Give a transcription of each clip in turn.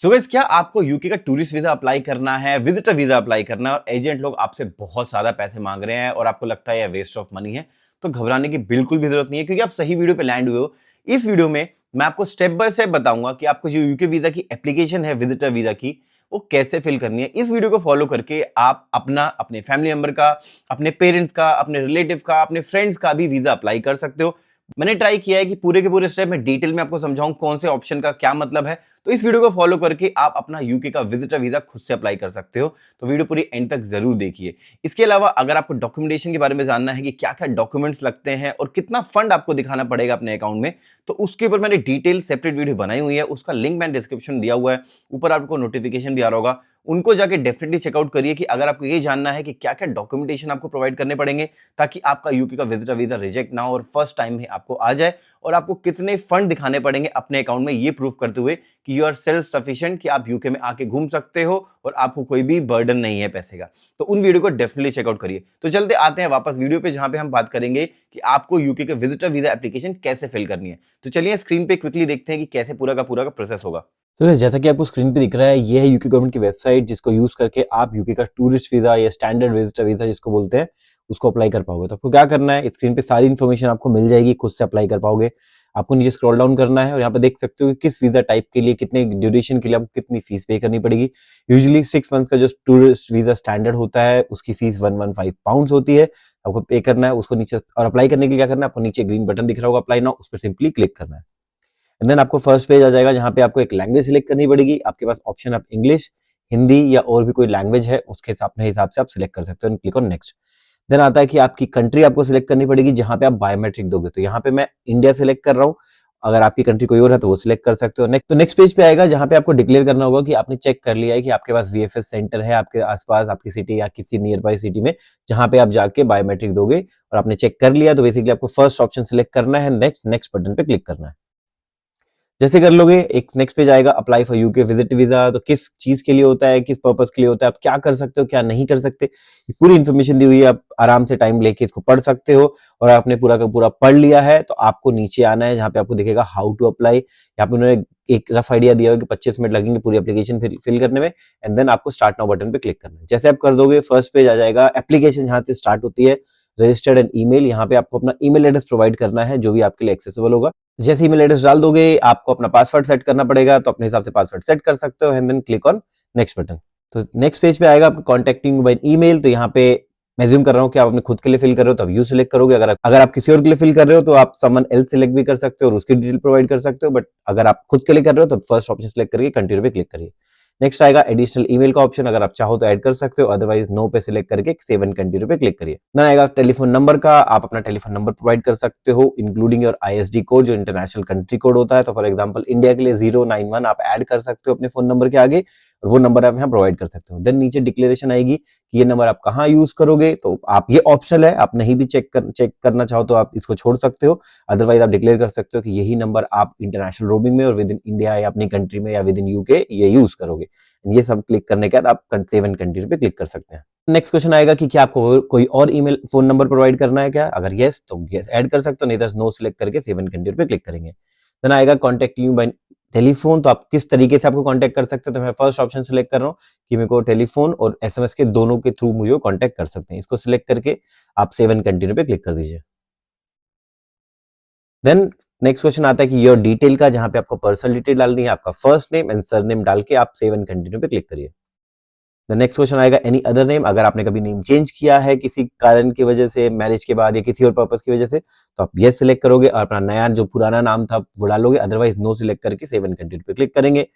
So guys, क्या आपको UK का टूरिस्ट वीजा अप्लाई करना है, विजिटर वीजा अप्लाई करना है और एजेंट लोग आपसे बहुत ज्यादा पैसे मांग रहे हैं और आपको लगता है यह वेस्ट ऑफ मनी है, तो घबराने की बिल्कुल भी जरूरत नहीं है क्योंकि आप सही वीडियो पे लैंड हुए हो। इस वीडियो में मैं आपको स्टेप बाय स्टेप बताऊंगा कि आपको जो यूके वीजा की एप्लीकेशन है विजिटर वीजा की, वो कैसे फिल करनी है। इस वीडियो को फॉलो करके आप अपना, अपने फैमिली मेंबर का, अपने पेरेंट्स का, अपने रिलेटिव का, अपने फ्रेंड्स का भी वीजा अप्लाई कर सकते हो। मैंने ट्राई किया है कि पूरे के पूरे स्टेप में डिटेल में आपको समझाऊं कौन से ऑप्शन का क्या मतलब है। तो इस वीडियो को फॉलो करके आप अपना यूके का विजिटर वीजा खुद से अप्लाई कर सकते हो। तो वीडियो पूरी एंड तक जरूर देखिए। इसके अलावा अगर आपको डॉक्यूमेंटेशन के बारे में जानना है कि क्या क्या डॉक्यूमेंट्स लगते हैं और कितना फंड आपको दिखाना पड़ेगा अपने अकाउंट में, तो उसके ऊपर मैंने डिटेल सेपरेट वीडियो बनाई हुई है। उसका लिंक मैंने डिस्क्रिप्शन दिया हुआ है, ऊपर आपको नोटिफिकेशन भी आ रहा होगा। उनको जाके डेफिनेटली चेकआउट करिए कि अगर आपको ये जानना है कि क्या क्या डॉक्यूमेंटेशन आपको प्रोवाइड करने पड़ेंगे ताकि आपका यूके का विजिटर वीजा रिजेक्ट ना हो और फर्स्ट टाइम ही आपको आ जाए, और आपको कितने फंड दिखाने पड़ेंगे अपने अकाउंट में ये प्रूफ करते हुए कि यू आर सेल्फ सफिशिएंट, कि आप यूके में आके घूम सकते हो और आपको कोई भी बर्डन नहीं है पैसे का। तो उन वीडियो को डेफिनेटली चेकआउट करिए। तो चलते आते हैं वापस वीडियो पे, जहां पे हम बात करेंगे कि आपको यूके के विजिटर वीजा एप्लीकेशन कैसे फिल करनी है। तो चलिए स्क्रीन पे क्विकली देखते हैं कि कैसे पूरा का प्रोसेस होगा। तो जैसा कि आपको स्क्रीन पे दिख रहा है, ये है यूके गवर्नमेंट की वेबसाइट, जिसको यूज करके आप यूके का टूरिस्ट वीजा या स्टैंडर्ड विजिटर वीजा जिसको बोलते हैं, उसको अप्लाई कर पाओगे। तो आपको क्या करना है, स्क्रीन पे सारी इन्फॉर्मेशन आपको मिल जाएगी, खुद से अप्लाई कर पाओगे। आपको नीचे स्क्रॉल डाउन करना है और यहाँ पे देख सकते हो कि किस वीजा टाइप के लिए, कितने ड्यूरेशन के लिए आपको कितनी फीस पे करनी पड़ेगी। यूजुअली 6 मंथ का जो टूरिस्ट वीजा स्टैंडर्ड होता है उसकी फीस 115 पाउंड होती है। आपको पे करना है उसको नीचे, और अप्लाई करने के लिए क्या करना है, आपको नीचे ग्रीन बटन दिख रहा होगा अप्लाई नाउ, उस पर सिंपली क्लिक करना है। एंड देन आपको फर्स्ट पेज आ जाएगा जहां पे आपको एक लैंग्वेज सिलेक्ट करनी पड़ेगी। आपके पास ऑप्शन आप इंग्लिश, हिंदी या और भी कोई लैंग्वेज है उसके अपने हिसाब से आप सिलेक्ट कर सकते हो। Click on next. देन आता है कि आपकी कंट्री आपको सिलेक्ट करनी पड़ेगी जहां पे आप बायोमेट्रिक दोगे। तो यहाँ पे मैं इंडिया सिलेक्ट कर रहा हूँ, अगर आपकी कंट्री कोई और है तो वो सिलेक्ट कर सकते हो। नेक्स्ट पेज पे आएगा जहां पे आपको डिक्लेयर करना होगा कि आपने चेक कर लिया है कि आपके पास वीएफएस सेंटर है आपके आसपास, आपकी सिटी या किसी नियर बाय सिटी में, जहां पे आप जाके बायोमेट्रिक दोगे और आपने चेक कर लिया। तो बेसिकली आपको फर्स्ट ऑप्शन सिलेक्ट करना है, नेक्स्ट बटन पे क्लिक करना है। जैसे कर लोगे, एक नेक्स्ट पेज आएगा apply for UK visit visa. तो किस चीज के लिए होता है, किस पर्पस के लिए होता है, आप क्या कर सकते हो, क्या नहीं कर सकते, पूरी इन्फॉर्मेशन दी हुई है। आप आराम से टाइम लेके इसको पढ़ सकते हो। और आपने पूरा का पूरा पढ़ लिया है तो आपको नीचे आना है जहां पे आपको दिखेगा हाउ टू अप्लाई। यहाँ पे उन्होंने एक रफ आइडिया दिया है कि 25 मिनट लगेंगे पूरी एप्लीकेशन फिल करने में। एंड देन आपको स्टार्ट नाउ बटन पे क्लिक करना है। जैसे आप कर दोगे, फर्स्ट पेज आ जाएगा, एप्लीकेशन जहां से स्टार्ट होती है, रजिस्टर्ड एंड ईमेल। यहाँ पे आपको अपना ईमेल एड्रेस प्रोवाइड करना है जो भी आपके लिए एक्सेसिबल होगा। जैसे ईमेल एड्रेस डाल दोगे, आपको अपना पासवर्ड सेट करना पड़ेगा, तो अपने हिसाब से पासवर्ड सेट कर सकते हो। And then click on next button. तो नेक्स्ट पेज पे आएगा आपको कॉन्टेक्टिंग बाय ईमेल। तो यहाँ पे मैं ज्यूम कर रहा हूँ कि आप अपने खुद के लिए फिल कर रहे हो तो आप यू सिलेक्ट करोगे। अगर आप किसी और के लिए फिल कर रहे हो तो आप समवन एल्स सिलेक्ट भी कर सकते हो और उसकी डिटेल प्रोवाइड कर सकते हो। बट अगर आप खुद के लिए कर रहे हो तो फर्स्ट ऑप्शन सिलेक्ट करके कंटिन्यू पे क्लिक करिए। नेक्स्ट आएगा एडिशनल ईमेल का ऑप्शन, अगर आप चाहो तो ऐड कर सकते हो, अदरवाइज नो पे सिलेक्ट करके सेव एंड कंटिन्यू पे क्लिक करिए। देन आएगा टेलीफोन नंबर का, आप अपना टेलीफोन नंबर प्रोवाइड कर सकते हो इंक्लूडिंग योर आईएसडी कोड जो इंटरनेशनल कंट्री कोड होता है। तो फॉर एग्जांपल इंडिया के लिए 091 आप ऐड कर सकते हो अपने फोन नंबर के आगे, और वो नंबर आप यहाँ प्रोवाइड कर सकते हो। देन नीचे डिक्लेरेशन आएगी कि ये नंबर आप कहाँ यूज करोगे। तो आप, ये ऑप्शनल है, आप नहीं भी चेक करना चाहो तो आप इसको छोड़ सकते हो। अदरवाइज आप डिक्लेयर कर सकते हो कि यही नंबर आप इंटरनेशनल रोमिंग में और विद इन इंडिया या अपनी कंट्री में या विद इन यूके ये यूज करोगे। ये सब क्लिक करने के बाद आप सेव एंड कंटिन्यू पे क्लिक कर सकते हैं। नेक्स्ट क्वेश्चन आएगा कि क्या आपको कोई और ईमेल फोन नंबर प्रोवाइड करना है क्या। अगर यस तो यस ऐड कर सकते हो, नहीं तो नो सिलेक्ट करके सेव एंड कंटिन्यू पे क्लिक करेंगे। देन आएगा कॉन्टेक्ट यू बाय टेलीफोन। तो आप किस तरीके से आपको कांटेक्ट कर सकते हो। तो मैं फर्स्ट ऑप्शन सिलेक्ट कर रहा हूँ कि मेरे को टेलीफोन और एसएमएस के दोनों के थ्रू मुझे कांटेक्ट कर सकते हैं। इसको सिलेक्ट करके आप सेव एंड कंटिन्यू पे क्लिक कर दीजिए। देन नेक्स्ट क्वेश्चन आता है कि योर डिटेल का, जहां पे आपको पर्सनल डिटेल डालनी है, आपका फर्स्ट नेम एंड सरनेम डाल के आप सेव एंड कंटिन्यू पे क्लिक करिए। द नेक्स्ट क्वेश्चन आएगा एनी अदर नेम, अगर आपने कभी नेम चेंज किया है किसी कारण की वजह से, मैरिज के बाद या किसी और पर्पस की वजह से, तो आप यस सिलेक्ट करोगे और अपना नया जो पुराना नाम था वो डालोगे। अदरवाइज नो सिलेक्ट करके सेव एंड कंटिन्यू पे क्लिक करेंगे।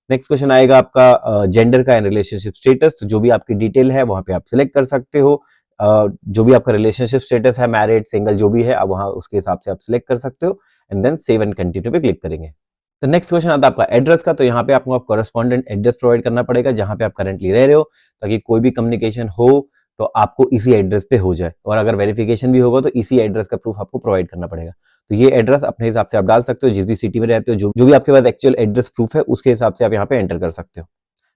नेक्स्ट क्वेश्चन आएगा आपका जेंडर का एंड रिलेशनशिप स्टेटस। तो जो भी आपकी डिटेल है वहां पे आप सिलेक्ट कर सकते हो। जो भी आपका रिलेशनशिप स्टेटस है, मैरिड सिंगल जो भी है, आप वहां उसके हिसाब से आप सिलेक्ट कर सकते हो। And then save and continue पे क्लिक करेंगे। तो नेक्स्ट क्वेश्चन आता है आपका एड्रेस का। तो यहाँ पे आपको कॉरेस्पॉन्डेंट एड्रेस प्रोवाइड करना पड़ेगा जहां पे आप करंटली रह रहे हो, ताकि कोई भी कम्युनिकेशन हो तो आपको इसी एड्रेस पे हो जाए, और अगर वेरिफिकेशन भी होगा तो इसी एड्रेस का प्रूफ आपको प्रोवाइड करना पड़ेगा। तो ये एड्रेस अपने हिसाब से आप डाल सकते हो, जिस भी सिटी में रहते हो, जो भी आपके पास एक्चुअल एड्रेस प्रूफ है उसके हिसाब से आप यहाँ पे एंटर कर सकते हो।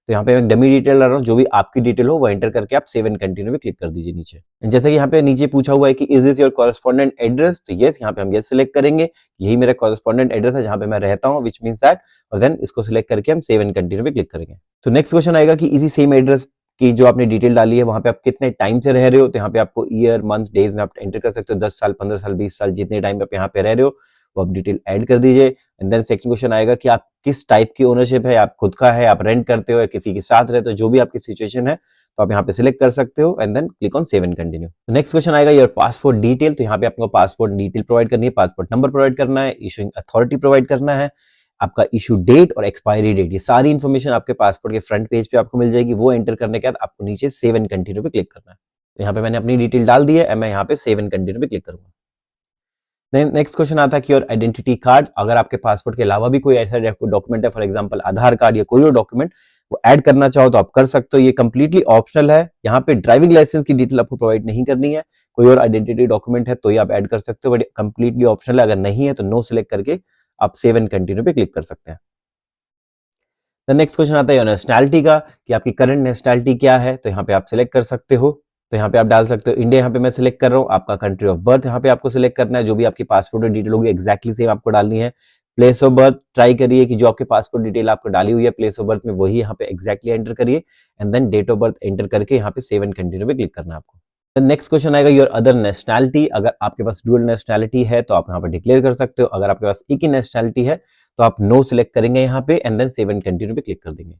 तो यहाँ पे मैं डमी डिटेल डाल रहा हूँ, जो भी आपकी डिटेल हो वो एंटर करके आप सेव एंड कंटिन्यू पे क्लिक कर दीजिए नीचे। जैसे कि यहाँ पे नीचे पूछा हुआ है कि is this your correspondent address, तो यस, यहाँ पे हम ये सिलेक्ट करेंगे, यही मेरा कॉरेस्पॉन्डेंट एड्रेस है जहाँ पे मैं रहता हूँ, विच मीन्स दैट, और देन इसको सिलेक्ट करके हम सेव एंड कंटिन्यू पे क्लिक करेंगे। तो नेक्स्ट क्वेश्चन आएगा कि इसी सेम एड्रेस की जो आपने डिटेल डाली है वहां पे आप कितने टाइम से रह रहे हो, तो यहाँ पे आपको ईयर, मंथ, डेज में आप एंटर कर सकते हो, 10 साल, 15 साल, 20 साल, जितने टाइम आप यहाँ पे रह रहे हो वो आप डिटेल ऐड कर दीजिए। एंड देन सेकंड क्वेश्चन आएगा कि आप किस टाइप की ओनरशिप है, आप खुद का है, आप रेंट करते हो या किसी के साथ रहते हो, जो भी आपकी सिचुएशन है तो आप यहाँ पे सिलेक्ट कर सकते हो and then click on save and continue. Next question आएगा योर पासपोर्ट डिटेल, तो यहाँ पे आपको पासपोर्ट डिटेल प्रोवाइड करनी है, पासपोर्ट नंबर प्रोवाइड करना है, इशूइंग अथॉरिटी प्रोवाइड करना है, आपका इशू डेट और एक्सपायरी डेट, ये सारी इन्फॉर्मेशन आपके पासपोर्ट के फ्रंट पेज पे आपको मिल जाएगी। वो एंटर करने के बाद आपको नीचे सेव एंड कंटिन्यू पे क्लिक करना है। तो यहाँ पे मैंने अपनी डिटेल डाल दी है, मैं यहाँ पे सेव एंड कंटिन्यू पे क्लिक करूंगा। देन नेक्स्ट क्वेश्चन आता है कि योर आइडेंटिटी कार्ड, अगर आपके पासपोर्ट के अलावा भी कोई ऐसा डॉक्यूमेंट है, फॉर एग्जांपल आधार कार्ड या कोई और डॉक्यूमेंट, वो ऐड करना चाहो तो आप कर सकते हो, ये कंप्लीटली ऑप्शनल है। यहाँ पे ड्राइविंग लाइसेंस की डिटेल आपको प्रोवाइड नहीं करनी है, कोई और आइडेंटिटी डॉक्यूमेंट है तो ये आप ऐड कर सकते हो, बट कंप्लीटली ऑप्शनल है। अगर नहीं है तो नो सिलेक्ट करके आप सेव एंड कंटिन्यू पे क्लिक कर सकते हैं। नेक्स्ट क्वेश्चन आता है नेशनैलिटी का, कि आपकी करंट नेशनैलिटी क्या है, तो यहाँ पे आप सिलेक्ट कर सकते हो। तो यहाँ पे आप डाल सकते हो इंडिया, यहाँ पे मैं सिलेक्ट कर रहा हूँ। आपका कंट्री ऑफ बर्थ यहाँ पे आपको सिलेक्ट करना है, जो भी आपकी पासपोर्ट डिटेल होगी एक्जैक्टली सेम आपको डालनी है। प्लेस ऑफ बर्थ ट्राई करिए कि जो आपके पासपोर्ट डिटेल आपको डाली हुई है प्लेस ऑफ बर्थ में वही यहाँ पे एक्जैक्टली एंटर करिए and then date of birth enter करके यहाँ पे सेव एंड कंटिन्यू पे क्लिक करना है आपको। नेक्स्ट क्वेश्चन आएगा योर अदर नेशनैलिटी, अगर आपके पास डुअल नेशनैलिटी है तो आप यहाँ पे डिक्लेयर कर सकते हो, अगर आपके पास एक ही नेशनैलिटी है तो आप नो सिलेक्ट करेंगे यहाँ पे and then save and continue पे क्लिक कर देंगे।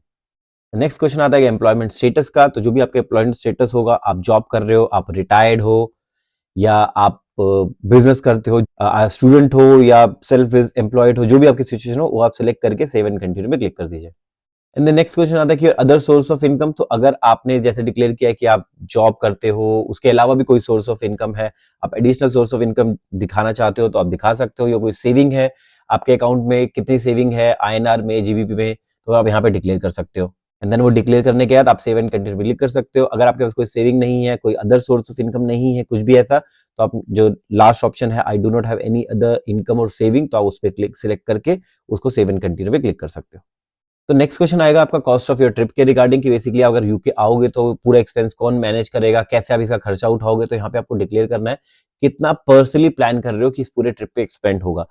नेक्स्ट क्वेश्चन आता है एम्प्लॉयमेंट स्टेटस का, तो जो भी आपका एम्प्लॉयमेंट स्टेटस होगा, आप जॉब कर रहे हो, आप रिटायर्ड हो या आप बिजनेस करते हो, स्टूडेंट हो या सेल्फ एम्प्लॉयड हो, जो भी आपकी सिचुएशन हो वो आप सिलेक्ट करके सेव एंड कंटिन्यू पे क्लिक कर दीजिए। एंड द नेक्स्ट क्वेश्चन आता है कि अदर सोर्स ऑफ इनकम, तो अगर आपने जैसे डिक्लेयर किया है कि आप जॉब करते हो, उसके अलावा भी कोई सोर्स ऑफ इनकम है, आप एडिशनल सोर्स ऑफ इनकम दिखाना चाहते हो तो आप दिखा सकते हो, या कोई सेविंग है आपके अकाउंट में, कितनी सेविंग है आईएनआर में, जीबीपी में, तो आप यहाँ पे डिक्लेयर कर सकते हो। एंड देन वो डिक्लेयर करने के बाद आप सेव एंड कंटिन्यू पे क्लिक कर सकते हो। अगर आपके पास कोई सेविंग नहीं है, कोई अदर सोर्स ऑफ इनकम नहीं है, कुछ भी ऐसा, तो आप जो लास्ट ऑप्शन है I do not have any other income और सेविंग, तो आप उस पर क्लिक सिलेक्ट करके उसको सेव एंड कंटिन्यू पे क्लिक कर सकते हो। तो नेक्स्ट क्वेश्चन आएगा आपका कॉस्ट ऑफ योर ट्रिप के रिगार्डिंग, कि बेसिकली अगर यूके आओगे तो पूरा एक्सपेंस कौन मैनेज करेगा, कैसे आप इसका खर्चा उठाओगे, तो यहाँ पे आपको डिक्लेयर करना है कितना पर्सनली प्लान कर रहे हो कि इस पूरे ट्रिप पे एक्सपेंड होगा।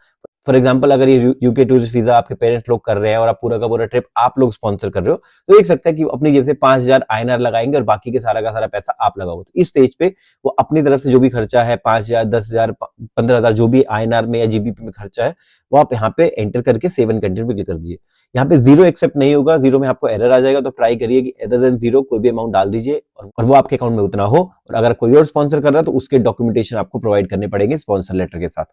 फॉर एग्जांपल अगर ये यूके टूरिस्ट वीजा आपके पेरेंट्स लोग कर रहे हैं और आप पूरा का पूरा ट्रिप आप लोग स्पॉन्सर कर रहे हो, तो देख सकते हैं कि अपनी जेब से 5,000 आईएनआर लगाएंगे और बाकी के सारा का सारा पैसा आप लगाओगे। तो इस स्टेज पे वो अपनी तरफ से जो भी खर्चा है 5,000, 10,000, 15,000 जो भी आईएनआर में या जीबीपी में खर्चा है वो आप यहाँ पे एंटर करके सेव एंड कंटिन्यू पे क्लिक कर दीजिए। यहाँ पे जीरो एक्सेप्ट नहीं होगा, जीरो में आपको एरर आ जाएगा, तो ट्राई करिए कि अदर देन जीरो कोई भी अमाउंट डाल दीजिए और वो आपके अकाउंट में उतना हो। और अगर कोई और स्पॉन्सर कर रहा है तो उसके डॉक्यूमेंटेशन आपको प्रोवाइड करने पड़ेंगे स्पॉन्सर लेटर के साथ।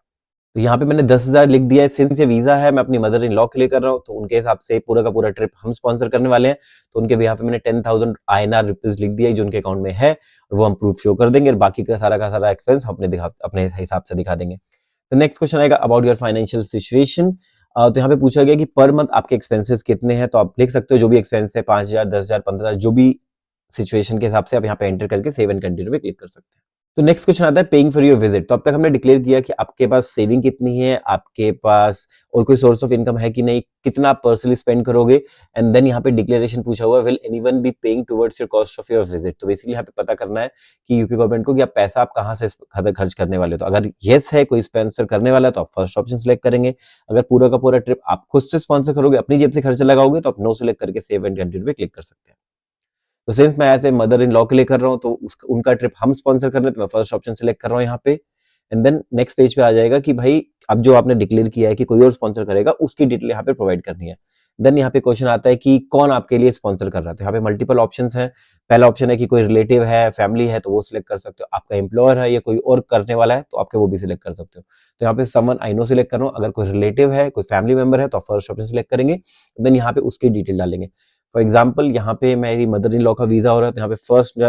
तो यहाँ पे मैंने 10,000 लिख दिया है, सिंस ये वीजा है मैं अपनी मदर इन लॉ के लिए कर रहा हूँ तो उनके हिसाब से पूरा का पूरा ट्रिप हम स्पॉन्सर करने वाले हैं, तो उनके यहाँ पे मैंने 10,000 आईएनआर रुपीज लिख दिया है जो उनके अकाउंट में है, और वो हम प्रूफ शो कर देंगे और बाकी का सारा एक्सपेंस अपने हिसाब से दिखा देंगे। तो नेक्स्ट क्वेश्चन आएगा अबाउट योर फाइनेंशियल सिचुएशन। तो यहाँ पे पूछा गया कि पर मंथ आपके एक्सपेंसेस कितने हैं, तो आप लिख सकते हो जो भी एक्सपेंस है 5,000, 10,000, 15,000, जो भी सिचुएशन के हिसाब से आप यहाँ पे एंटर करके सेव एंड कंटिन्यू पे क्लिक कर सकते हैं। तो नेक्स्ट क्वेश्चन आता है पेइंग फॉर योर विजिट, तो अब तक हमने डिक्लेयर किया कि आपके पास सेविंग कितनी है, आपके पास और कोई सोर्स ऑफ इनकम है कि नहीं, कितना आप पर्सनली स्पेंड करोगे, एंड देन यहाँ पे डिक्लेरेशन पूछा हुआ है will anyone be paying towards your cost of your visit, तो बेसिकली यहाँ पे पता करना है कि यूके गवर्नमेंट को कि आप पैसा आप कहाँ से खर्च करने वाले हो। तो अगर येस है कोई स्पॉन्सर करने वाला है तो आप फर्स्ट ऑप्शन सिलेक्ट करेंगे, अगर पूरा का पूरा ट्रिप आप खुद से स्पॉन्सर करोगे, अपनी जेब से खर्चा लगाओगे, तो आप नो सिलेक्ट करके सेव एंड कंटिन्यू पे क्लिक कर सकते हैं। तो सिंस मैं ऐसे मदर इन लॉ के लिए कर रहा हूँ तो उनका ट्रिप हम स्पॉन्सर कर रहे हैं, तो मैं फर्स्ट ऑप्शन सिलेक्ट कर रहा हूँ यहाँ पे, एंड देन नेक्स्ट पेज पे आ जाएगा कि भाई अब जो आपने डिक्लेयर किया है कि कोई और स्पॉन्सर करेगा उसकी डिटेल यहाँ पे प्रोवाइड करनी है। देन यहाँ पे क्वेश्चन आता है कि कौन आपके लिए स्पॉन्सर कर रहा है, तो यहाँ पे मल्टीपल ऑप्शंस हैं। पहला ऑप्शन है कि कोई रिलेटिव है, फैमिली है, तो वो सिलेक्ट कर सकते हो, आपका एम्प्लॉयर है या कोई और करने वाला है तो आपके वो भी सिलेक्ट कर सकते हो। तो यहाँ पे समवन आई नो सिलेक्ट कर रहा हूँ, अगर कोई रिलेटिव है, कोई फैमिली मेंबर है तो आप फर्स्ट ऑप्शन सिलेक्ट करेंगे, देन यहाँ पे उसकी डिटेल डालेंगे। फॉर एग्जाम्पल यहाँ पे मेरी मदर इन लॉ का वीजा हो रहा है, तो यहाँ पे फर्स्ट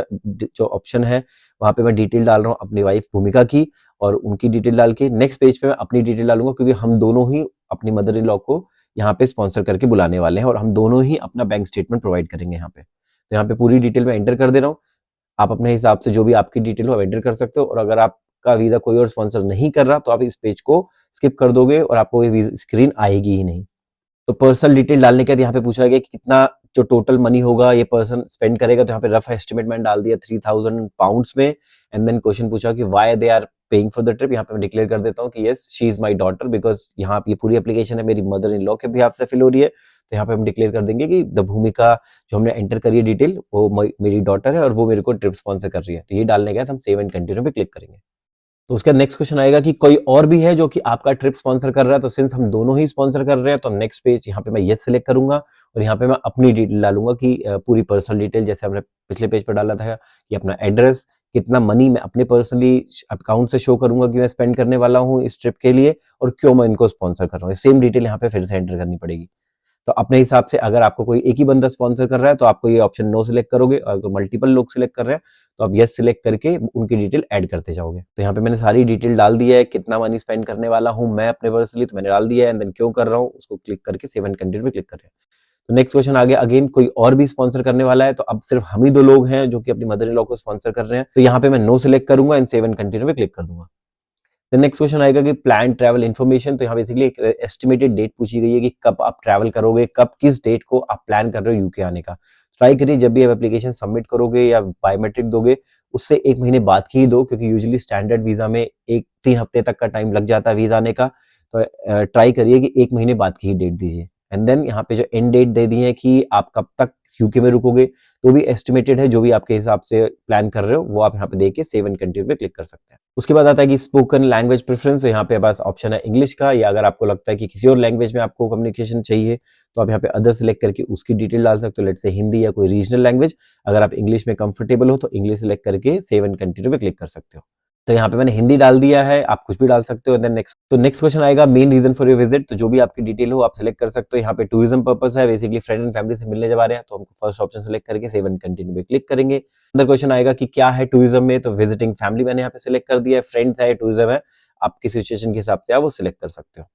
जो ऑप्शन है वहां पे मैं डिटेल डाल रहा हूँ अपनी वाइफ भूमिका की, और उनकी डिटेल डाल के नेक्स्ट पेज पे मैं अपनी डिटेल डालूंगा, क्योंकि हम दोनों ही अपनी मदर इन लॉ को यहाँ पे स्पॉन्सर करके बुलाने वाले हैं और हम दोनों ही अपना बैंक स्टेटमेंट प्रोवाइड करेंगे यहाँ पे। तो यहाँ पे पूरी डिटेल में एंटर कर दे रहा हूँ, आप अपने हिसाब से जो भी आपकी डिटेल हो आप एंटर कर सकते हो, और अगर आपका वीजा कोई और स्पॉन्सर नहीं कर रहा तो आप इस पेज को स्किप कर दोगे और आपको ये स्क्रीन आएगी ही नहीं। तो पर्सनल डिटेल डालने के बाद यहाँ पे पूछा गया कि कितना जो टोटल मनी होगा ये पर्सन स्पेंड करेगा, तो यहाँ पे रफ एस्टिमेट मैंने डाल दिया 3000 पाउंड्स में। एंड देन क्वेश्चन पूछा कि why they are paying for the trip. यहाँ पे मैं डिक्लेयर कर देता हूँ कि yes she is my daughter, because यहाँ पे ये पूरी एप्लीकेशन है मेरी मदर इन लॉ के बिहाफ से फिल हो रही है। तो यहाँ पे हम डिक्लेयर कर देंगे कि द भूमिका जो हमने एंटर करी है डिटेल वो मेरी डॉटर है और वो मेरे को ट्रिप स्पॉन्सर कर रही है। तो ये डालने के बाद हम सेव एंड कंटिन्यू पे क्लिक करेंगे। तो उसका नेक्स्ट क्वेश्चन आएगा कि कोई और भी है जो कि आपका ट्रिप स्पॉन्सर कर रहा है। तो सिंस हम दोनों ही स्पॉन्सर कर रहे हैं तो नेक्स्ट पेज यहाँ पे मैं यस सिलेक्ट करूंगा और यहाँ पे मैं अपनी डिटेल डालूंगा कि पूरी पर्सनल डिटेल, जैसे हमने पिछले पेज पर डाला था कि अपना एड्रेस, कितना मनी मैं अपने पर्सनली अकाउंट से शो करूंगा कि मैं स्पेंड करने वाला हूँ इस ट्रिप के लिए और क्यों मैं इनको स्पॉन्सर कर रहा हूँ। सेम डिटेल यहाँ पे फिर से एंटर करनी पड़ेगी। तो अपने हिसाब से अगर आपको कोई एक ही बंदा स्पॉन्सर कर रहा है तो आपको ये ऑप्शन नो सिलेक्ट करोगे, और अगर मल्टीपल लोग सिलेक्ट कर रहे हैं तो आप यस सिलेक्ट करके उनकी डिटेल ऐड करते जाओगे। तो यहाँ पे मैंने सारी डिटेल डाल दी है, कितना मनी स्पेंड करने वाला हूँ मैं अपने पर्सनली, तो मैंने डाल दिया है। एंड देन क्यों कर रहा हूँ उसको क्लिक करके सेव एंड कंटिन्यू पे क्लिक कर रहे हैं। तो नेक्स्ट क्वेश्चन आ गया, अगेन कोई और भी स्पॉन्सर करने वाला है। तो अब सिर्फ हम ही 2 लोग हैं जो कि अपनी मदर इन लॉ को स्पॉन्सर कर रहे हैं। तो यहाँ पे मैं नो सिलेक्ट करूंगा एंड सेव एंड कंटिन्यू पे क्लिक कर दूंगा। नेक्स्ट क्वेश्चन आएगा कि प्लान ट्रैवल इन्फॉर्मेशन। तो यहाँ बेसिकली एक एस्टिमेटेड डेट पूछी गई है कि कब आप ट्रैवल करोगे, कब किस डेट को आप प्लान कर रहे हो यूके आने का। ट्राई करिए जब भी आप एप्लीकेशन सबमिट करोगे या बायोमेट्रिक दोगे उससे 1 महीने बाद की ही दो, क्योंकि यूजुअली स्टैंडर्ड वीजा में 3 हफ्ते तक का टाइम लग जाता है वीजा आने का। तो ट्राई करिए कि 1 महीने बाद की ही डेट दीजिए। एंड देन यहाँ पे जो एंड डेट दे दी है कि आप कब तक यूके में रुकोगे, तो भी एस्टिमेटेड है, जो भी आपके हिसाब से प्लान कर रहे हो वो आप यहाँ पे देके सेव एंड कंटिन्यू पे क्लिक कर सकते हैं। उसके बाद आता है कि स्पोकन लैंग्वेज प्रेफरेंस। तो यहाँ पे बस ऑप्शन है इंग्लिश का, या अगर आपको लगता है कि किसी और लैंग्वेज में आपको कम्युनिकेशन चाहिए तो आप यहाँ पे अदर सेलेक्ट करके उसकी डिटेल डाल सकते हो। लेट्स से हिंदी या कोई रीजनल लैंग्वेज, अगर आप इंग्लिश में कंफर्टेबल हो तो इंग्लिश सेलेक्ट करके सेव एंड कंटिन्यू पे क्लिक कर सकते हो। तो यहाँ पे मैंने हिंदी डाल दिया है, आप कुछ भी डाल सकते हो। देन नेक्स्ट क्वेश्चन आएगा main reason for your visit. तो जो भी आपकी डिटेल हो आप सिलेक्ट कर सकते हो। यहाँ पे टूरिज्म पर्पस है, बेसिकली फ्रेंड एंड फैमिली से मिलने जब आ रहे हैं तो हमको फर्स्ट ऑप्शन सेलेक्ट करके सेव एंड कंटिन्यू पे क्लिक करेंगे। अंदर क्वेश्चन आएगा कि क्या है टूरिज्म में, तो विजिटिंग फैमिली मैंने यहाँ पे सिलेक्ट कर दिया है, फ्रेंड्स है, टूरिज्म है, आपकी सिचुएशन के हिसाब से आप वो सिलेक्ट कर सकते हो।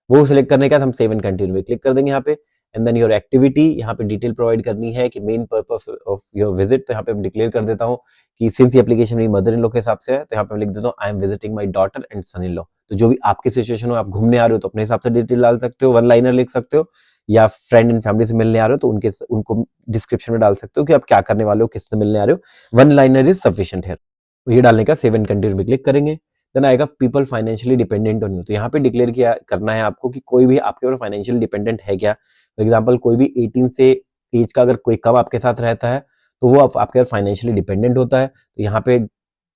वो सिलेक्ट करने के बाद हम सेव एंड कंटिन्यू पे क्लिक कर देंगे यहाँ पे। एंड देन योर एक्टिविटी, यहाँ पे डिटेल प्रोवाइड करनी है कि main purpose of your visit. तो यहाँ पे मैं डिक्लेयर कर देता हूँ कि सिंस ये एप्लीकेशन मेरी मदर इन लॉ के हिसाब से है तो यहाँ पे मैं लिख देता हूँ I am visiting my daughter and son in law. तो जो भी आपकी सिचुएशन हो, आप घूमने आ रहे हो तो अपने हिसाब से डिटेल डाल सकते हो, 1 लाइनर लिख सकते हो, या फ्रेंड एंड फैमिली से मिलने आ रहे हो तो उनको डिस्क्रिप्शन में डाल सकते हो कि आप क्या करने वाले हो, किससे मिलने आ रहे हो। 1 लाइनर इज सफिशिएंट है। तो ये डालने का सेव एंड कंटिन्यू पे क्लिक करेंगे। देन आएगा people financially dependent on you. तो यहाँ पे डिक्लेयर किया करना है आपको कि कोई भी आपके ऊपर फाइनेंशियल डिपेंडेंट है क्या। फॉर एग्जाम्पल कोई भी 18 से एज का अगर कोई कम आपके साथ रहता है तो वो आपके ऊपर फाइनेंशियली डिपेंडेंट होता है। तो यहाँ पे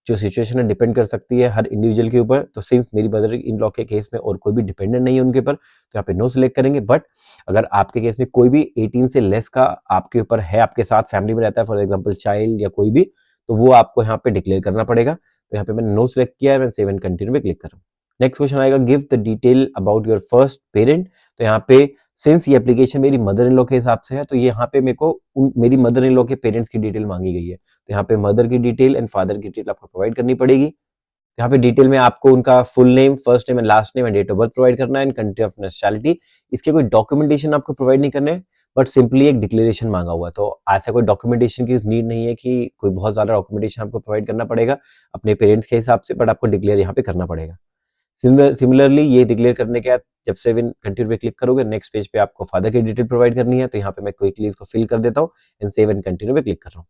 जो सिचुएशन है डिपेंड कर सकती है हर इंडिविजुअल के ऊपर। तो सिंस मेरी मदर इन लॉ के केस में और कोई भी डिपेंडेंट नहीं है उनके ऊपर तो यहाँ पे नो सिलेक्ट करेंगे। बट अगर आपके केस में कोई भी 18 से लेस का आपके ऊपर है, आपके साथ फैमिली में रहता है, फॉर एग्जाम्पल चाइल्ड या कोई भी, तो वो आपको यहाँ पे डिक्लेयर करना पड़ेगा। तो यहाँ पे मैंने नो सिलेक्ट किया है, मैं सेव एंड कंटिन्यू पे क्लिक कर रहा हूँ। नेक्स्ट क्वेश्चन आएगा give the detail about your first parent. तो यहाँ पे सिंस ये एप्लीकेशन मेरी मदर इन लॉ के हिसाब से है तो यहाँ पे मेरे को मेरी मदर इन लॉ के पेरेंट्स की डिटेल मांगी गई है। तो यहाँ पे मदर की डिटेल एंड फादर की डिटेल आपको प्रोवाइड करनी पड़ेगी। यहाँ पे डिटेल में आपको उनका full name, first name and last name and date of birth provide करना है एंड कंट्री ऑफ नेशनैलिटी। इसके कोई डॉक्यूमेंटेशन आपको प्रोवाइड नहीं करने, बट सिंपली एक डिक्लेरेशन मांगा हुआ है। तो ऐसा कोई डॉक्यूमेंटेशन की नीड नहीं है कि कोई बहुत ज्यादा डॉक्यूमेंटेशन आपको प्रोवाइड करना पड़ेगा अपने पेरेंट्स के हिसाब से, बट आपको डिक्लेयर यहाँ पे करना पड़ेगा। सिमिलरली ये डिक्लेयर करने के बाद जब सेव एंड कंटिन्यू पे क्लिक करोगे नेक्स्ट पेज पे आपको फादर की डिटेल प्रोवाइड करनी है। तो यहाँ पे मैं क्विकली इसको फिल कर देता हूँ एंड सेव एंड कंटिन्यू पे क्लिक कर रहा हूँ।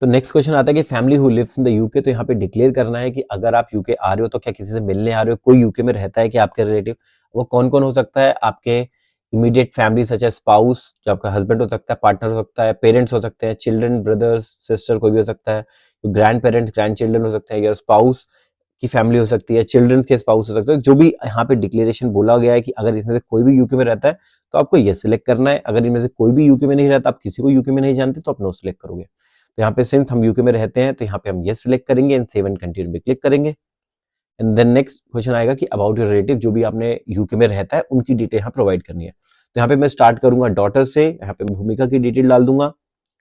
तो नेक्स्ट क्वेश्चन आता है कि family who lives in the UK. तो यहाँ पे डिक्लेयर करना है कि अगर आप यूके आ रहे हो तो क्या किसी से मिलने आ रहे हो, कोई यूके में रहता है कि आपके रिलेटिव, वो कौन कौन हो सकता है, आपके immediate family such as spouse, जो आपका हस्बैंड हो सकता है, पार्टनर हो सकता है, पेरेंट्स हो सकते हैं, चिल्ड्रन, ब्रदर्स, सिस्टर कोई भी हो सकता है, ग्रैंड पेरेंट्स, ग्रैंड चिल्ड्रन हो सकते हैं, या स्पाउस की फैमिली हो सकती है, चिल्ड्रंस के स्पाउस हो सकते हैं। जो भी यहाँ पे डिक्लेरेशन बोला गया है कि अगर इसमें से कोई भी यूके में रहता है तो आपको ये सिलेक्ट करना है। अगर इनमें से कोई भी यूके में नहीं रहता, आप किसी को यूके में नहीं जानते, तो आप नो सिलेक्ट करोगे। तो यहाँ पे सिंस हम यूके में रहते हैं तो यहाँ पे हम ये सिलेक्ट करेंगे एंड सेव एंड कंटिन्यू पे क्लिक करेंगे। एंड देन नेक्स्ट क्वेश्चन आएगा कि अबाउट योर रिलेटिव, जो भी आपने यूके में रहता है उनकी डिटेल यहाँ प्रोवाइड करनी है। तो यहाँ पे मैं स्टार्ट करूंगा डॉटर से, यहाँ पे भूमिका की डिटेल डाल दूंगा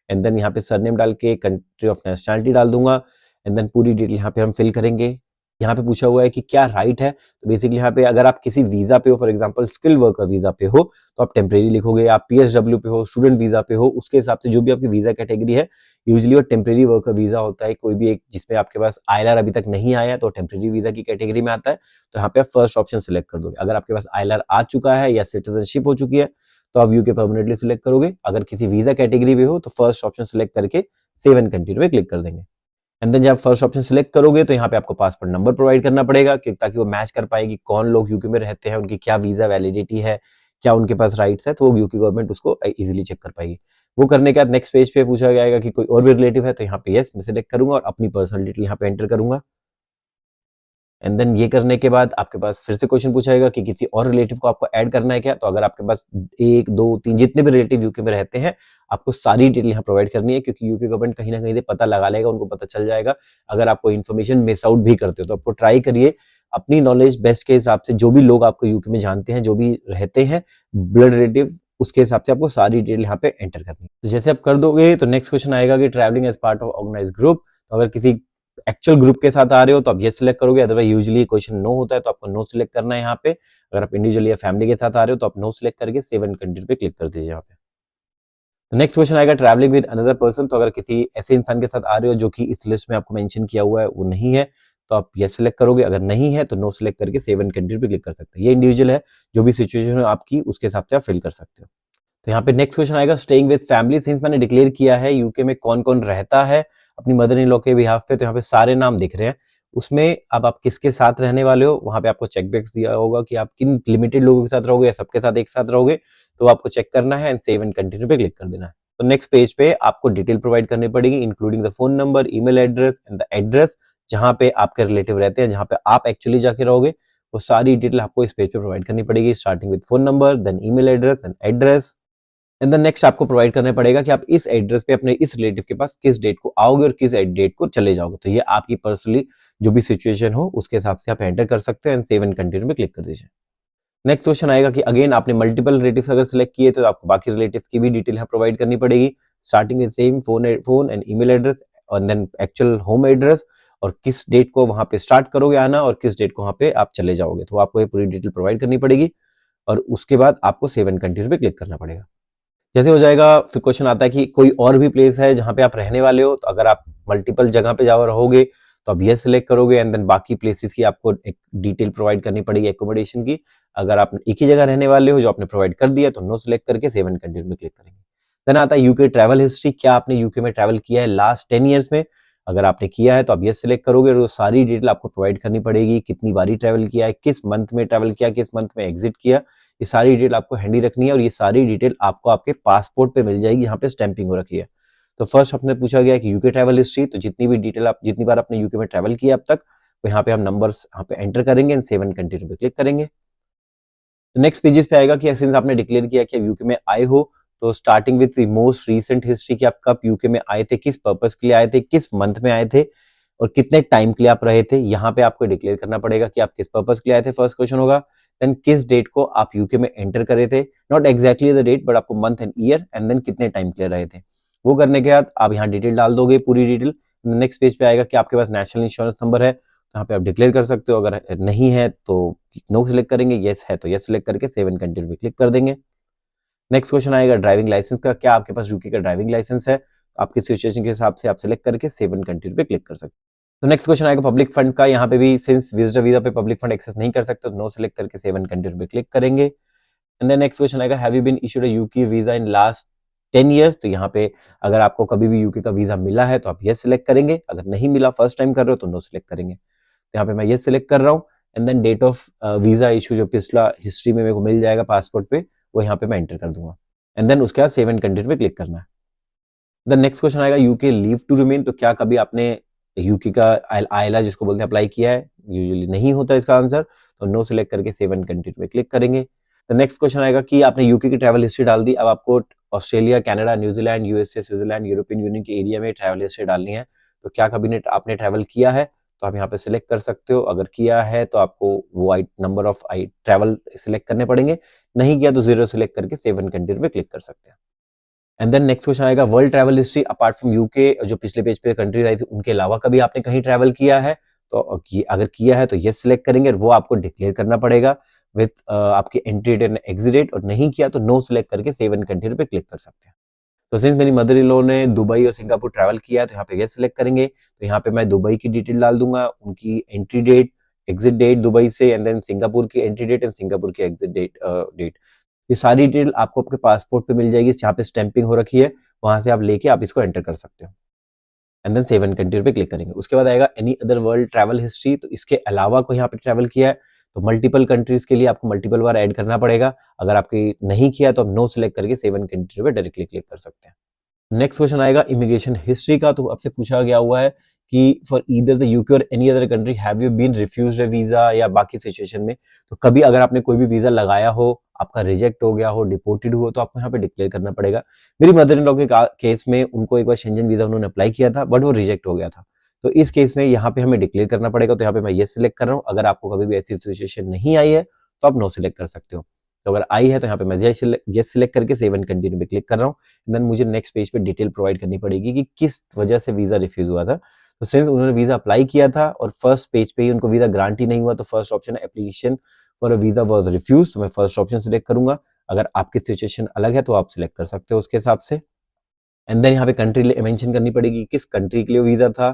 एंड देन यहाँ पे सरनेम डाल के कंट्री ऑफ नेशनैलिटी डाल दूंगा एंड देन पूरी डिटेल यहाँ पे हम फिल करेंगे। यहाँ पे पूछा हुआ है कि क्या राइट है, तो बेसिकली यहाँ पे अगर आप किसी वीजा पे हो, for example skill worker visa पे हो तो आप टेम्परेरी लिखोगे, आप पीएसडब्ल्यू पे हो, स्टूडेंट वीजा पे हो, उसके हिसाब से जो भी आपकी वीजा कैटेगरी है, यूजुअली वो टेम्परेरी वर्कर वीजा होता है। कोई भी एक जिसमें आपके पास आईएलआर अभी तक नहीं आया तो टेम्परेरी वीजा की कैटेगरी में आता है। तो यहाँ पे आप फर्स्ट ऑप्शन सिलेक्ट कर दोगे। अगर आपके पास आईएलआर आ चुका है या सिटीजनशिप हो चुकी है तो आप यूके परमानेंटली सिलेक्ट करोगे। अगर किसी वीजा कैटेगरी में हो तो फर्स्ट ऑप्शन सिलेक्ट करके सेव एंड कंटिन्यू पे क्लिक कर देंगे। एंड देन जब आप फर्स्ट ऑप्शन सिलेक्ट करोगे तो यहाँ पे आपको पासपोर्ट नंबर प्रोवाइड करना पड़ेगा ताकि वो मैच कर पाएगी कौन लोग यूके में रहते हैं, उनकी क्या वीजा वैलिडिटी है, क्या उनके पास राइट्स है, तो वो यूके गवर्नमेंट उसको इजीली चेक कर पाएगी। वो करने के बाद नेक्स्ट पेज पे पूछा जाएगा कि कोई और भी रिलेटिव है, तो यहाँ पे यस मैं सिलेक्ट करूंगा और अपनी पर्सनल डिटेल यहाँ पे एंटर करूंगा। एंड देन ये करने के बाद आपके पास फिर से क्वेश्चन पूछा जाएगा कि किसी और रिलेटिव को आपको ऐड करना है क्या। तो अगर आपके पास 1, 2, 3 जितने भी रिलेटिव यूके में रहते हैं, आपको सारी डिटेल यहाँ प्रोवाइड करनी है, क्योंकि यूके गवर्नमेंट कहीं ना कहीं से पता लगा लेगा, उनको पता चल जाएगा अगर आपको इन्फॉर्मेशन मिस आउट भी करते हो। तो आपको ट्राई करिए अपनी नॉलेज बेस्ट के हिसाब से, जो भी लोग आपको यूके में जानते हैं, जो भी रहते हैं ब्लड रिलेटिव, उसके हिसाब से आपको सारी डिटेल यहाँ पे एंटर करनी है। तो जैसे आप कर दोगे तो नेक्स्ट क्वेश्चन आएगा कि travelling as part of organise group. तो अगर किसी एक्चुअल ग्रुप के साथ आ रहे हो तो आप ये सिलेक्ट करोगे, अदरवाइज यूजुअली क्वेश्चन नो होता है तो आपको नो सिलेक्ट करना है यहाँ पे। अगर आप इंडिविजुअली या फैमिली के साथ आ रहे हो तो आप नो सिलेक्ट करके सेव एंड कंटिन्यू पे क्लिक कर दीजिए यहाँ पे। तो नेक्स्ट क्वेश्चन आएगा ट्रैवलिंग विद अनदर पर्सन। तो अगर किसी ऐसे इंसान के साथ आ रहे हो जो कि इस लिस्ट में आपको मेंशन किया हुआ है वो नहीं है, तो आप ये सिलेक्ट करोगे। अगर नहीं है तो नो सिलेक्ट करके सेव एंड कंटिन्यू पे क्लिक कर सकते हैं। ये इंडिविजुअल है, जो भी सिचुएशन है आपकी उसके हिसाब से आप फिल कर सकते हो। तो यहाँ पे नेक्स्ट क्वेश्चन आएगा स्टेइंग विद फैमिली। सिंस मैंने डिक्लेयर किया है यूके में कौन कौन रहता है अपनी मदर इन लॉ के बिहाफ पे, तो यहाँ पे सारे नाम दिख रहे हैं। उसमें अब आप किसके साथ रहने वाले हो, वहां पे आपको चेक बॉक्स दिया होगा कि आप किन लिमिटेड लोगों के साथ रहोगे या सबके साथ एक साथ रहोगे, तो आपको चेक करना है एंड सेव एंड कंटिन्यू पे क्लिक कर देना है। तो नेक्स्ट पेज पे आपको डिटेल प्रोवाइड करनी पड़ेगी, including the phone number, email address and the address जहां पे आपके रिलेटिव रहते हैं, जहां पे आप एक्चुअली जाके रहोगे, वो सारी डिटेल आपको इस पेज पे प्रोवाइड करनी पड़ेगी, starting with phone number, then email address and address. And then next आपको प्रोवाइड करना पड़ेगा कि आप इस एड्रेस पे अपने इस रिलेटिव के पास किस डेट को आओगे और किस डेट को चले जाओगे। तो ये आपकी पर्सनली जो भी सिचुएशन हो उसके हिसाब से आप एंटर कर सकते हो एंड सेव एंड कंटिन्यू पे क्लिक कर दीजिए। नेक्स्ट क्वेश्चन आएगा कि अगेन आपने मल्टीपल रिलेटिव्स अगर सिलेक्ट किए तो आपको बाकी रिलेटिव्स की भी डिटेल यहाँ प्रोवाइड करनी पड़ेगी, starting with same phone and email address और देन एक्चुअल होम एड्रेस और किस डेट को वहां पे स्टार्ट करोगे आना और किस डेट को वहां पे आप चले जाओगे। तो आपको ये पूरी डिटेल प्रोवाइड करनी पड़ेगी और उसके बाद आपको सेव एंड कंटिन्यू पे क्लिक करना पड़ेगा। जैसे हो जाएगा फिर क्वेश्चन आता है कि कोई और भी प्लेस है जहां पे आप रहने वाले हो। तो अगर आप मल्टीपल जगह पे जाओ रहोगे तो आप ये सिलेक्ट करोगे एंड देन बाकी प्लेसेस की आपको एक डिटेल प्रोवाइड करनी पड़ेगी एकोमोडेशन की। अगर आप एक ही जगह रहने वाले हो जो आपने प्रोवाइड कर दिया तो नो सिलेक्ट करके सेव एंड कंटिन्यू में क्लिक करेंगे। देन आता है यूके ट्रैवल हिस्ट्री, क्या आपने यूके में ट्रैवल किया है लास्ट 10 ईयर्स में। अगर आपने किया है तो आप ये सिलेक्ट करोगे और सारी डिटेल आपको प्रोवाइड करनी पड़ेगी, कितनी बारी ट्रैवल किया है, किस मंथ में ट्रैवल किया, किस मंथ में एग्जिट किया, ये सारी डिटेल आपको हैंडी रखनी है और ये सारी डिटेल आपको आपके पासपोर्ट पे मिल जाएगी, यहाँ पे स्टैंपिंग हो रखी है। तो फर्स्ट आपने पूछा गया कि यूके ट्रैवल हिस्ट्री, तो जितनी भी डिटेल आप जितनी बार आपने यूके में ट्रैवल किया अब तक, तो यहाँ पे हम नंबर्स यहाँ पे एंटर करेंगे एंड सेव एंड कंटिन्यू पे क्लिक करेंगे। तो नेक्स्ट पेजेस पे आएगा कि सिंस आपने डिक्लेयर किया कि आप यूके में आए हो, तो starting with the most recent history कि आप कब यूके में आए थे, किस पर्पस के लिए आए थे, किस मंथ में आए थे और कितने टाइम के लिए आप रहे थे, यहाँ पे आपको डिक्लेयर करना पड़ेगा कि आप किस पर्पस के लिए आए थे, फर्स्ट क्वेश्चन होगा। देन किस डेट को आप यूके में एंटर करे थे, not exactly the date but आपको month and year and then कितने टाइम के लिए रहे थे। वो करने के बाद आप यहाँ डिटेल डाल दोगे पूरी डिटेल। नेक्स्ट पेज पे आएगा कि आपके पास नेशनल इंश्योरेंस नंबर है, तो यहाँ पे आप डिक्लेयर कर सकते हो। अगर नहीं है तो नो सिलेक्ट करेंगे, यस है तो यस सिलेक्ट करके सेव एंड कंटिन्यू पे क्लिक कर देंगे। नेक्स्ट क्वेश्चन आएगा ड्राइविंग लाइसेंस का, क्या आपके पास यूके का ड्राइविंग लाइसेंस है, आपकी सिचुएशन के हिसाब से आप सिलेक्ट करके सेव एंड कंटिन्यू पे क्लिक कर सकते हैं। तो नेक्स्ट क्वेश्चन आएगा पब्लिक फंड का, यहाँ पे भी सिंस विजिटर वीजा पे पब्लिक फंड एक्सेस नहीं कर सकते तो नो सिलेक्ट करके सेव एंड कंटिन्यू पे क्लिक करेंगे। एंड देन नेक्स्ट क्वेश्चन आएगा have you been issued a UK visa in last 10 years. तो यहाँ पे अगर आपको कभी भी यूके का वीजा मिला है तो आप ये सिलेक्ट करेंगे, अगर नहीं मिला फर्स्ट टाइम कर रहे हो तो नो सिलेक्ट करेंगे। तो यहाँ पे मैं ये सिलेक्ट कर रहा हूँ and then date of visa issue जो पिछला हिस्ट्री में मेरे को मिल जाएगा पासपोर्ट पे, वो यहाँ पे मैं एंटर कर दूंगा एंड देन उसके बाद सेव एंड कंटिन्यू पे क्लिक करना है। द नेक्स्ट क्वेश्चन आएगा यूके लीव टू रिमेन, तो क्या कभी आपने यूके का आयला जिसको बोलते हैं अप्लाई किया है, यूजुअली नहीं होता इसका आंसर, तो नो सिलेक्ट करके सेव एंड कंटिन्यू पे क्लिक करेंगे। द नेक्स्ट क्वेश्चन आएगा कि आपने यूके की ट्रैवल हिस्ट्री डाल दी, अब आपको Australia, Canada, New Zealand, USA, Switzerland, European union के एरिया में ट्रैवल हिस्ट्री डालनी है। तो क्या कभी आपने ट्रैवल किया है, तो आप यहाँ पे सिलेक्ट कर सकते हो। अगर किया है तो आपको वो नंबर ऑफ ट्रैवल सिलेक्ट करने पड़ेंगे, नहीं किया तो 0 सिलेक्ट करके सेव एंड कंटिन्यू पे क्लिक कर सकते हैं। एंड देन नेक्स्ट क्वेश्चन आएगा world travel history apart from UK, जो पिछले पेज पे कंट्रीज आई थी उनके अलावा कभी आपने कहीं ट्रैवल किया है, तो अगर किया है तो ये सिलेक्ट करेंगे और वो आपको डिक्लेयर करना पड़ेगा विथ आपकी entry date and exit date, और नहीं किया तो नो सिलेक्ट करके सेव एंड कंटिन्यू पे क्लिक कर सकते हैं। तो सिंस मेरी मदर इन लॉ ने दुबई और सिंगापुर ट्रैवल किया है तो यहाँ पे ये सिलेक्ट करेंगे। तो यहाँ पे मैं दुबई की डिटेल डाल दूंगा, उनकी entry date, exit date Dubai से, एंड देन सिंगापुर की एंट्री डेट एंड सिंगापुर की एग्जिट डेट। ये सारी डिटेल आपको आपके पासपोर्ट पे मिल जाएगी, जहाँ पे स्टैंपिंग हो रखी है, वहां से आप लेके आप इसको एंटर कर सकते हो। And then save and continue पे क्लिक करेंगे। उसके बाद आएगा any other world travel history, तो इसके अलावा कोई यहाँ पे ट्रैवल किया है तो मल्टीपल कंट्रीज के लिए आपको मल्टीपल बार ऐड करना पड़ेगा। अगर आपकी नहीं किया तो आप नो सेलेक्ट करके सेव एंड कंटिन्यू पे डायरेक्टली क्लिक कर सकते हैं। नेक्स्ट क्वेश्चन आएगा इमिग्रेशन हिस्ट्री का, तो आपसे पूछा गया हुआ है कि फॉर ईदर द यूके और any other country have you been refused a visa, या बाकी सिचुएशन में तो कभी अगर आपने कोई भी वीजा लगाया हो, आपका रिजेक्ट हो गया हो, डिपोर्टेड हो, तो आपको यहाँ पे डिक्लेयर करना पड़ेगा। मेरी मदर इन लॉ के केस में उनको एक बार शेंजन वीजा उन्होंने अप्लाई किया था बट वो रिजेक्ट हो गया था, तो इस केस में यहाँ पे हमें डिक्लेयर करना पड़ेगा। तो यहाँ पे मैं ये सिलेक्ट कर रहा हूँ। अगर आपको कभी भी ऐसी सिचुएशन नहीं आई है तो आप नो सिलेक्ट कर सकते हो। तो अगर आई है तो यहाँ पे मैं ये सिलेक्ट करके सेव एंड कंटिन्यू पे क्लिक कर रहा हूँ। देन मुझे नेक्स्ट पेज पे डिटेल प्रोवाइड करनी पड़ेगी कि किस वजह से वीजा रिफ्यूज हुआ था। तो सिंस उन्होंने वीजा अप्लाई किया था और फर्स्ट पेज पे ही उनको वीजा ग्रांट ही नहीं हुआ, तो फर्स्ट ऑप्शन है application for a visa was refuse, तो मैं फर्स्ट ऑप्शन सिलेक्ट करूंगा। अगर आपकी सिचुएशन अलग है तो आप सिलेक्ट कर सकते हो उसके हिसाब से। एंड देन यहाँ पे कंट्री मेंशन करनी पड़ेगी, किस कंट्री के लिए वीजा था,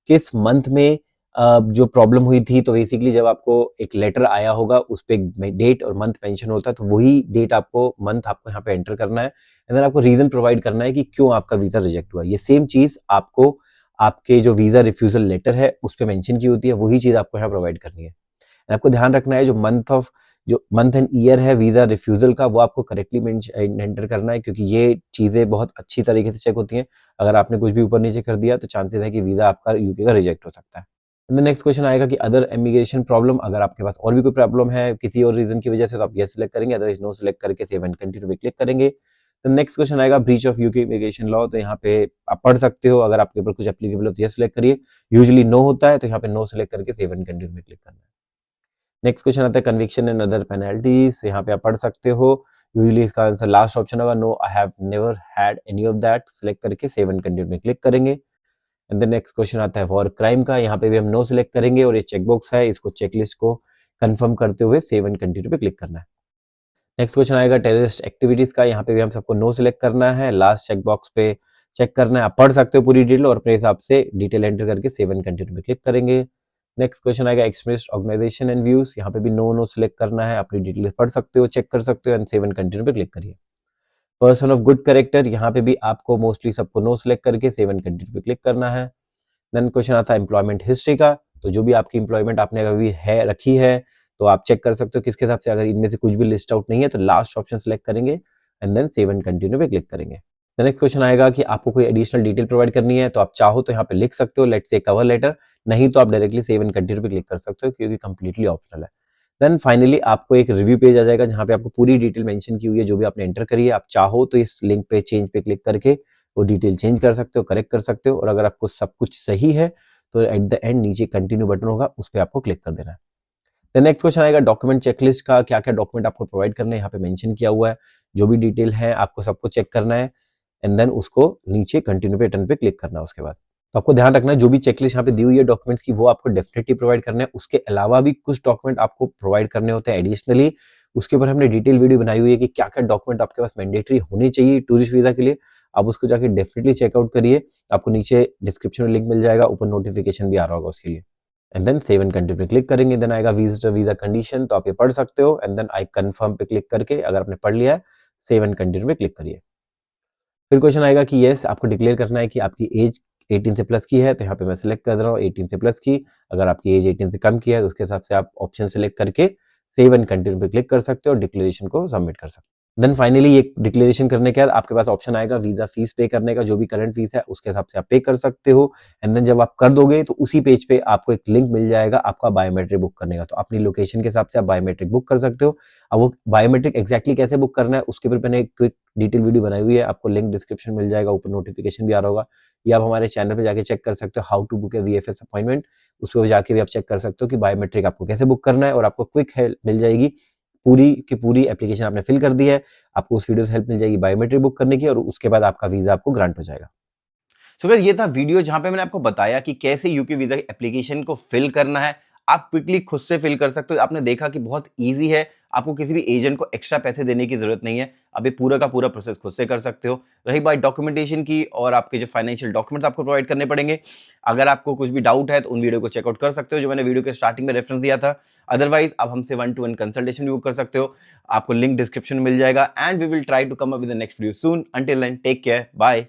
किस मंथ में जो प्रॉब्लम हुई थी। तो बेसिकली जब आपको एक लेटर आया होगा उस पे डेट और मंथ मेंशन होता है, तो वही डेट आपको मंथ आपको यहाँ पे एंटर करना है। एंड देन आपको रीजन प्रोवाइड करना है कि क्यों आपका वीजा रिजेक्ट हुआ। ये सेम चीज आपको आपके जो वीजा रिफ्यूजल लेटर है उस पे मेंशन की होती है, वही चीज आपको यहाँ प्रोवाइड करनी है। आपको ध्यान रखना है जो मंथ एंड ईयर है वीजा रिफ्यूजल का, वो आपको करेक्टली एंटर करना है, क्योंकि ये चीजें बहुत अच्छी तरीके से चेक होती हैं। अगर आपने कुछ भी ऊपर नीचे कर दिया तो चांसेस है कि वीजा आपका यूके का रिजेक्ट हो सकता है। नेक्स्ट क्वेश्चन आएगा कि अदर इमिग्रेशन प्रॉब्लम, अगर आपके पास और भी कोई प्रॉब्लम है किसी और रीजन की वजह से तो आप यस सिलेक्ट करेंगे, अदरवाइज नो सिलेक्ट करके सेव एंड कंटिन्यू पे क्लिक करेंगे। तो नेक्स्ट क्वेश्चन आएगा breach of UK immigration law, तो यहाँ पे आप पढ़ सकते हो, अगर आपके ऊपर कुछ एप्लीकेबल हो तो यस सिलेक्ट करिए, यूजुअली नो होता है तो यहाँ पे नो सिलेक्ट करके सेव एंड कंटिन्यू पे क्लिक करना है। नेक्स्ट क्वेश्चन आता है कन्विक्शन एंड अदर पेनल्टीज, यहाँ पे आप पढ़ सकते हो, यूजुअली इसका आंसर लास्ट ऑप्शन होगा, no I have never had any of that, select करके सेव एंड कंटिन्यू में क्लिक करेंगे। एंड देन नेक्स्ट क्वेश्चन आता है वॉर क्राइम का, यहाँ पे भी हम नो सिलेक्ट करेंगे और ये चेकबॉक्स है, इसको चेकलिस्ट को कंफर्म करते हुए सेव एंड कंटिन्यू पे क्लिक करना है। नेक्स्ट क्वेश्चन आएगा टेररिस्ट एक्टिविटीज का, यहाँ पे भी हम सबको नो सिलेक्ट करना है, लास्ट चेकबॉक्स पे चेक करना है। आप पढ़ सकते हो पूरी डिटेल और अपने हिसाब से डिटेल एंटर करके सेव एंड कंटिन्यू पे क्लिक करेंगे। नेक्स्ट क्वेश्चन आएगा एक्सट्रीमिस्ट ऑर्गेनाइजेशन एंड व्यूज, यहाँ पे भी नो सिलेक्ट करना है, अपनी डिटेल्स पढ़ सकते हो, चेक कर सकते हो एंड सेव एंड कंटिन्यू पे क्लिक करिए। पर्सन ऑफ गुड कैरेक्टर, यहाँ पे भी आपको मोस्टली सबको नो सिलेक्ट करके सेव एंड कंटिन्यू पे क्लिक करना है। देन क्वेश्चन आता है एम्प्लॉयमेंट हिस्ट्री का, तो जो भी आपकी एम्प्लॉयमेंट आपने अभी है रखी है तो आप चेक कर सकते हो किसके हिसाब से। अगर इनमें से कुछ भी लिस्ट आउट नहीं है तो लास्ट ऑप्शन सेलेक्ट करेंगे and then save and continue पे क्लिक करेंगे। नेक्स्ट क्वेश्चन आएगा कि आपको कोई एडिशनल डिटेल प्रोवाइड करनी है, तो आप चाहो तो यहाँ पे लिख सकते हो, लेट्स से कवर लेटर, नहीं तो आप डायरेक्टली सेव एंड कंटिन्यू पे क्लिक कर सकते हो क्योंकि कंप्लीटली ऑप्शनल है। देन फाइनली आपको एक रिव्यू पेज आ जाएगा जहाँ पे आपको पूरी डिटेल मेंशन की हुई है जो भी आपने एंटर करी है। आप चाहो तो इस लिंक पे चेंज पे क्लिक करके वो डिटेल चेंज कर सकते हो, करेक्ट कर सकते हो, और अगर आपको सब कुछ सही है तो एट द एंड नीचे कंटिन्यू बटन होगा, उस पर आपको क्लिक कर देना है। देन नेक्स्ट क्वेश्चन आएगा डॉक्यूमेंट चेकलिस्ट का, क्या क्या डॉक्यूमेंट आपको प्रोवाइड करने हैं, यहाँ पे मेंशन किया हुआ है, जो भी डिटेल है आपको सबको चेक करना है एंड देन उसको नीचे कंटिन्यू पे बटन पे क्लिक करना है। उसके बाद तो आपको ध्यान रखना है जो भी चेकलिस्ट यहाँ पे दी हुई है डॉक्यूमेंट्स की वो आपको डेफिनेटली प्रोवाइड करना है। उसके अलावा भी कुछ डॉक्यूमेंट आपको प्रोवाइड करने होते हैं एडिशनली, उसके ऊपर हमने डिटेल वीडियो बनाई हुई है कि क्या क्या डॉक्यूमेंट आपके पास मैंडेटरी होने चाहिए टूरिस्ट वीजा के लिए। आप उसको जाके डेफिनेटली चेकआउट करिए, आपको नीचे डिस्क्रिप्शन में लिंक मिल जाएगा, ऊपर नोटिफिकेशन भी आ रहा होगा उसके लिए। And then save and continue पे क्लिक करेंगे, देन आएगा विजिटर वीजा कंडीशन, तो आप ये पढ़ सकते हो एंड देन आई कंफर्म पे क्लिक करके अगर आपने पढ़ लिया है सेव एंड कंटिन्यू पे क्लिक करिए। फिर क्वेश्चन आएगा कि यस आपको डिक्लेयर करना है कि आपकी एज 18 से प्लस की है, तो यहाँ पे मैं सिलेक्ट कर रहा हूँ 18 से प्लस की। अगर आपकी एज 18 से कम की है तो उसके हिसाब से आप ऑप्शन सिलेक्ट करके सेव एंड कंटिन्यू पे क्लिक कर सकते हो और डिक्लेरेशन को सबमिट कर सकते हो। देन फाइनली ये डिक्लेरेशन करने के बाद आपके पास ऑप्शन आएगा वीजा फीस पे करने का, जो भी करंट फीस है उसके हिसाब से आप पे कर सकते हो। एंड देन जब आप कर दोगे तो उसी पेज पे आपको एक लिंक मिल जाएगा आपका बायोमेट्रिक बुक करने का, तो अपनी लोकेशन के हिसाब से आप बायोमेट्रिक बुक कर सकते हो। अब वो बायोमेट्रिक एक्जैक्टली कैसे बुक करना है उसके ऊपर मैंने एक क्विक डिटेल वीडियो बनाई हुई है, आपको लिंक डिस्क्रिप्शन मिल जाएगा, ऊपर नोटिफिकेशन भी आ रहा होगा, या आप हमारे चैनल पे जाके चेक कर सकते हो how to book a VFS appointment, उस पर जाके भी आप चेक कर सकते हो कि बायोमेट्रिक आपको कैसे बुक करना है, और आपको क्विक हेल्प मिल जाएगी। पूरी की पूरी एप्लीकेशन आपने फिल कर दी है, आपको उस वीडियो से हेल्प मिल जाएगी बायोमेट्रिक बुक करने की, और उसके बाद आपका वीजा आपको ग्रांट हो जाएगा। सो गाइस ये था वीडियो जहां पे मैंने आपको बताया कि कैसे यूके वीजा एप्लीकेशन को फिल करना है। आप क्विकली खुद से फिल कर सकते हो। आपने देखा कि बहुत ईज़ी है, आपको किसी भी एजेंट को एक्स्ट्रा पैसे देने की ज़रूरत नहीं है। अब ये पूरा का पूरा प्रोसेस खुद से कर सकते हो। रही बात डॉक्यूमेंटेशन की और आपके जो फाइनेंशियल डॉक्यूमेंट्स आपको प्रोवाइड करने पड़ेंगे, अगर आपको कुछ भी डाउट है तो उन वीडियो को चेकआउट कर सकते हो, जो मैंने वीडियो के स्टार्टिंग में रेफरेंस दिया था। अदरवाइज़ आप हमसे 1 टू 1 कंसल्टेशन भी बुक कर सकते हो। आपको लिंक डिस्क्रिप्शन में मिल जाएगा and we will try to come up with the next video soon. Until then take care, bye.